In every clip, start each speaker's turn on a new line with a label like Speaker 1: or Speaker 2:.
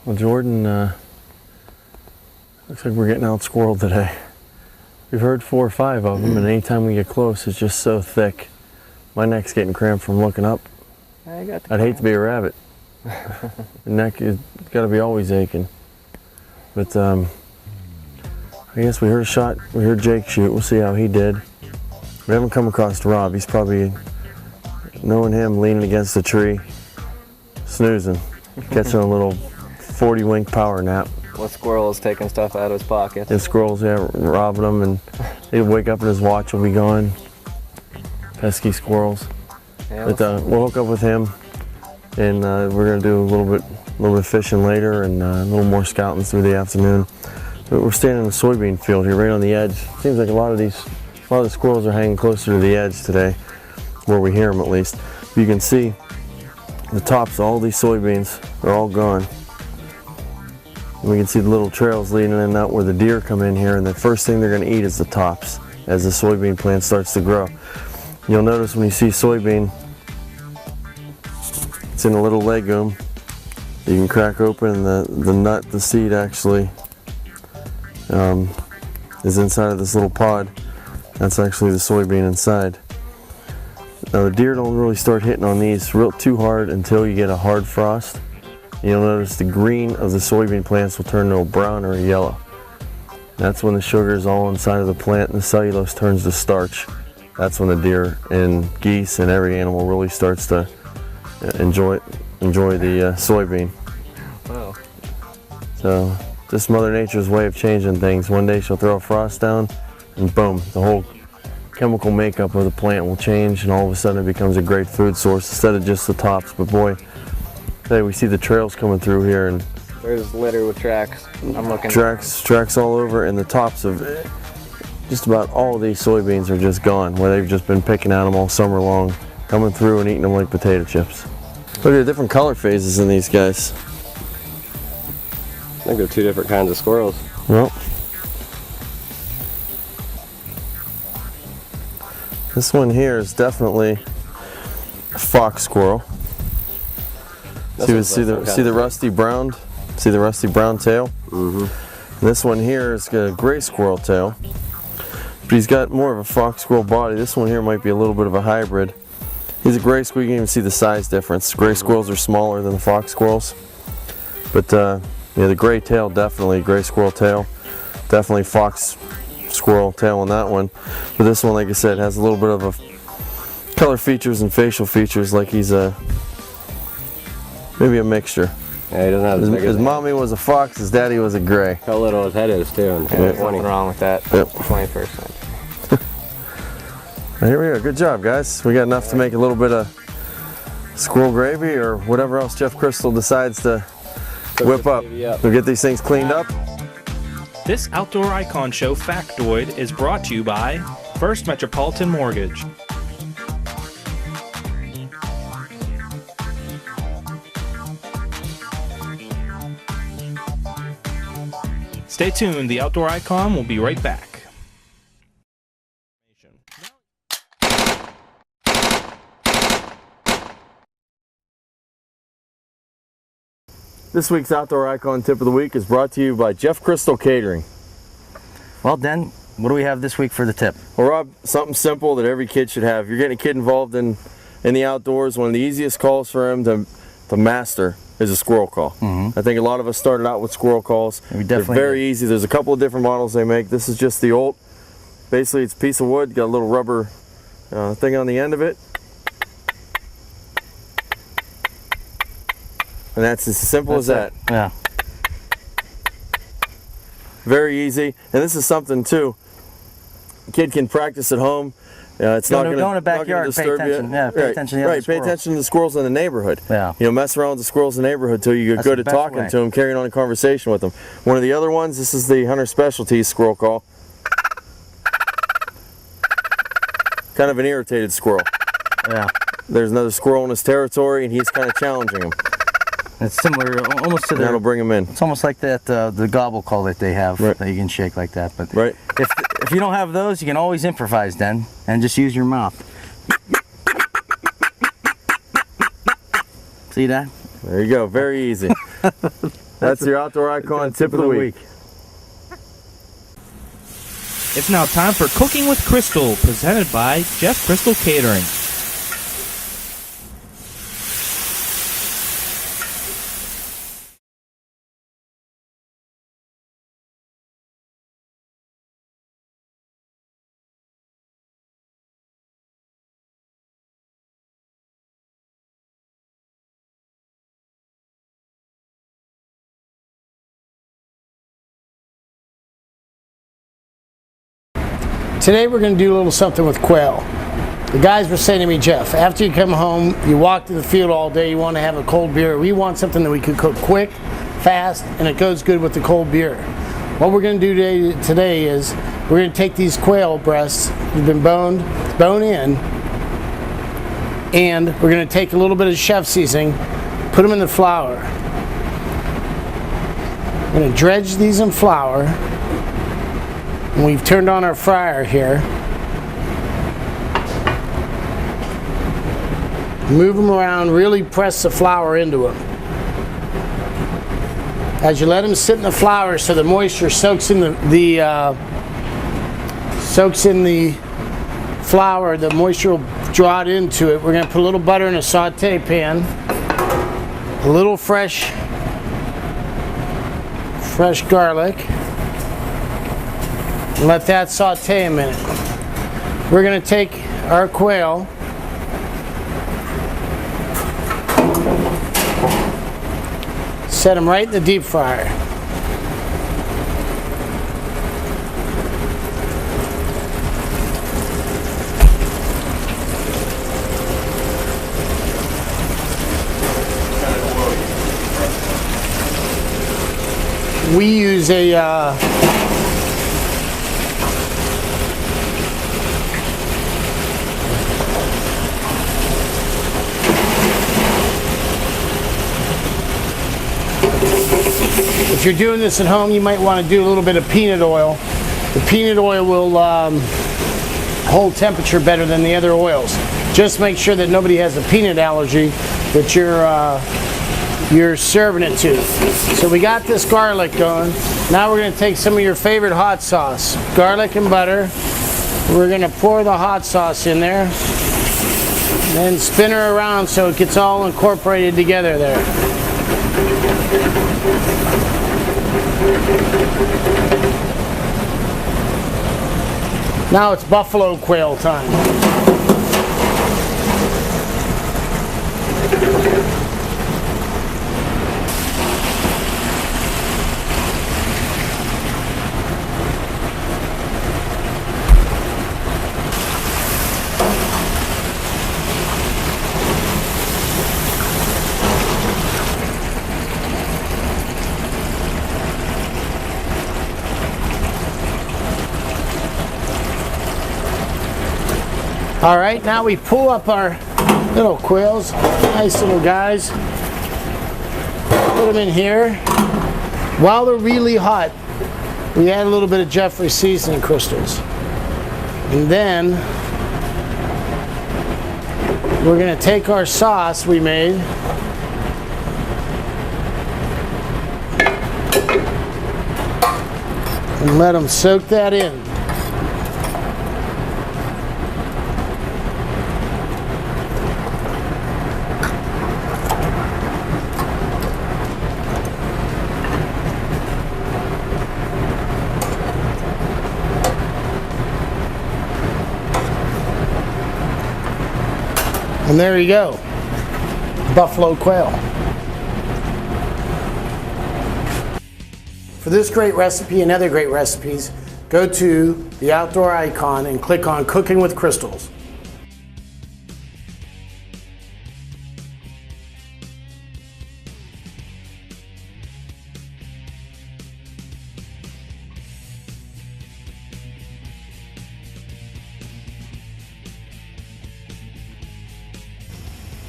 Speaker 1: Well, Jordan, looks like we're getting out squirreled today. We've heard 4 or 5 of them, and anytime we get close, it's just so thick. My neck's getting cramped from looking up. I'd hate to be a rabbit. The neck has got to be always aching. But I guess we heard a shot. We heard Jake shoot. We'll see how he did. We haven't come across Rob. He's probably, knowing him, leaning against the tree, snoozing, catching a little 40-wink power nap.
Speaker 2: What squirrel is taking stuff out of his pocket?
Speaker 1: The squirrels, yeah, robbing him, and he'd wake up and his watch will be gone. Pesky squirrels.
Speaker 2: Yeah,
Speaker 1: But we'll hook up with him, and we're gonna do a little bit of fishing later, and a little more scouting through the afternoon. But we're standing in the soybean field here, right on the edge. Seems like a lot of the squirrels are hanging closer to the edge today, where we hear them at least. You can see the tops of all these soybeans are all gone. And we can see the little trails leading in and out where the deer come in here, and the first thing they're going to eat is the tops as the soybean plant starts to grow. You'll notice when you see soybean, it's in a little legume. You can crack open the nut, the seed actually is inside of this little pod. That's actually the soybean inside. Now the deer don't really start hitting on these too hard until you get a hard frost. You'll notice the green of the soybean plants will turn to a brown or a yellow. That's when the sugar is all inside of the plant and the cellulose turns to starch. That's when the deer and geese and every animal really starts to enjoy the soybean.
Speaker 2: Wow.
Speaker 1: So just Mother Nature's way of changing things. One day she'll throw a frost down and boom, the whole chemical makeup of the plant will change, and all of a sudden it becomes a great food source instead of just the tops. But boy, today we see the trails coming through here, and
Speaker 2: there's litter with tracks. I'm looking.
Speaker 1: Tracks all over, and the tops of just about all of these soybeans are just gone, where they've just been picking at them all summer long, coming through and eating them like potato chips. Look at the different color phases in these guys.
Speaker 2: I think they're 2 different kinds of squirrels.
Speaker 1: Well, this one here is definitely a fox squirrel. See the rusty brown tail? Mm-hmm. This one here is got a gray squirrel tail, but he's got more of a fox squirrel body. This one here might be a little bit of a hybrid. He's a gray squirrel. You can even see the size difference. Gray squirrels are smaller than the fox squirrels, but yeah, the gray tail, definitely gray squirrel tail, definitely fox squirrel tail on that one. But this one, like I said, has a little bit of a color features and facial features like he's maybe a mixture.
Speaker 2: Yeah, he doesn't have
Speaker 1: his mommy was a fox, his daddy was a gray.
Speaker 2: How little his head is too. And
Speaker 1: there's
Speaker 2: nothing wrong with that.
Speaker 1: Yep.
Speaker 2: 21st century.
Speaker 1: Well, here we go. Good job, guys. We got enough to make a little bit of squirrel gravy or whatever else Jeff Crystal decides to whip up. We'll get these things cleaned up.
Speaker 3: This Outdoor Icon Show factoid is brought to you by First Metropolitan Mortgage. Stay tuned, the Outdoor Icon will be right back.
Speaker 1: This week's Outdoor Icon Tip of the Week is brought to you by Jeff Crystal Catering.
Speaker 4: Well, Den, what do we have this week for the tip?
Speaker 1: Well, Rob, something simple that every kid should have. You're getting a kid involved in the outdoors. One of the easiest calls for him to master is a squirrel call. Mm-hmm. I think a lot of us started out with squirrel calls. They're very easy. There's a couple of different models they make. This is just the old. Basically, it's a piece of wood, got a little rubber thing on the end of it. And that's as simple as that.
Speaker 4: Yeah.
Speaker 1: Very easy. And this is something too, a kid can practice at home. It's not going to
Speaker 4: go in the backyard and pay attention. Yeah, pay attention to the other
Speaker 1: pay attention to the squirrels in the neighborhood.
Speaker 4: Yeah.
Speaker 1: You know, mess around with the squirrels in the neighborhood till you get good at talking to them, carrying on a conversation with them. One of the other ones, this is the Hunter Specialties squirrel call. Kind of an irritated squirrel.
Speaker 4: Yeah.
Speaker 1: There's another squirrel in his territory, and he's kind of challenging him.
Speaker 4: It's similar, almost to
Speaker 1: that'll bring him in.
Speaker 4: It's almost like that the gobble call that they have that you can shake like that. But if you don't have those, you can always improvise then and just use your mouth. See that?
Speaker 1: There you go. Very easy. That's your outdoor icon tip of the week.
Speaker 3: It's now time for Cooking with Crystal, presented by Jeff Crystal Catering.
Speaker 5: Today we're going to do a little something with quail. The guys were saying to me, Jeff, after you come home, you walk to the field all day, you want to have a cold beer. We want something that we could cook quick, fast, and it goes good with the cold beer. What we're going to do today is we're going to take these quail breasts, they've been bone in, and we're going to take a little bit of chef seasoning, put them in the flour. We're going to dredge these in flour. And we've turned on our fryer here. Move them around, really press the flour into them. As you let them sit in the flour so the moisture soaks in the flour, the moisture will draw it into it. We're going to put a little butter in a saute pan, a little fresh garlic. Let that saute a minute. We're going to take our quail, set them right in the deep fryer. We use a if you're doing this at home, you might want to do a little bit of peanut oil. The peanut oil will hold temperature better than the other oils. Just make sure that nobody has a peanut allergy that you're serving it to. So we got this garlic going. Now we're going to take some of your favorite hot sauce, garlic and butter. We're going to pour the hot sauce in there, and then spin her around so it gets all incorporated together there. Now it's buffalo quail time. All right, now we pull up our little quails, nice little guys. Put them in here. While they're really hot, we add a little bit of Jeffrey seasoning crystals. And then we're going to take our sauce we made and let them soak that in. And there you go, buffalo quail. For this great recipe and other great recipes, go to the outdoor icon and click on Cooking with Crystals.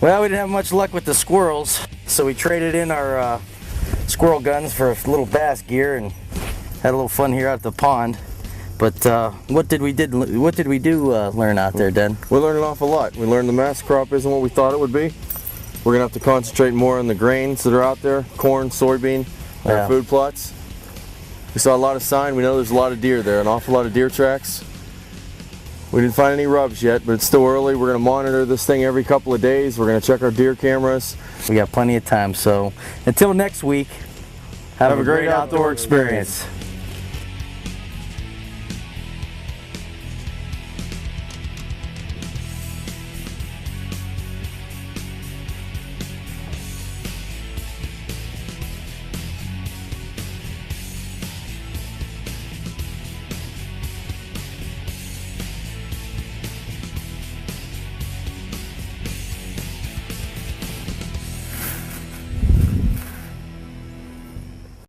Speaker 4: Well, we didn't have much luck with the squirrels, so we traded in our squirrel guns for a little bass gear and had a little fun here out at the pond. But what did we learn out there, Den?
Speaker 1: We learned an awful lot. We learned the mass crop isn't what we thought it would be. We're gonna have to concentrate more on the grains that are out there: corn, soybean, our
Speaker 4: Yeah.
Speaker 1: food plots. We saw a lot of sign. We know there's a lot of deer there, an awful lot of deer tracks. We didn't find any rubs yet, but it's still early. We're going to monitor this thing every couple of days. We're going to check our deer cameras.
Speaker 4: We got plenty of time, so until next week, have a great outdoor experience.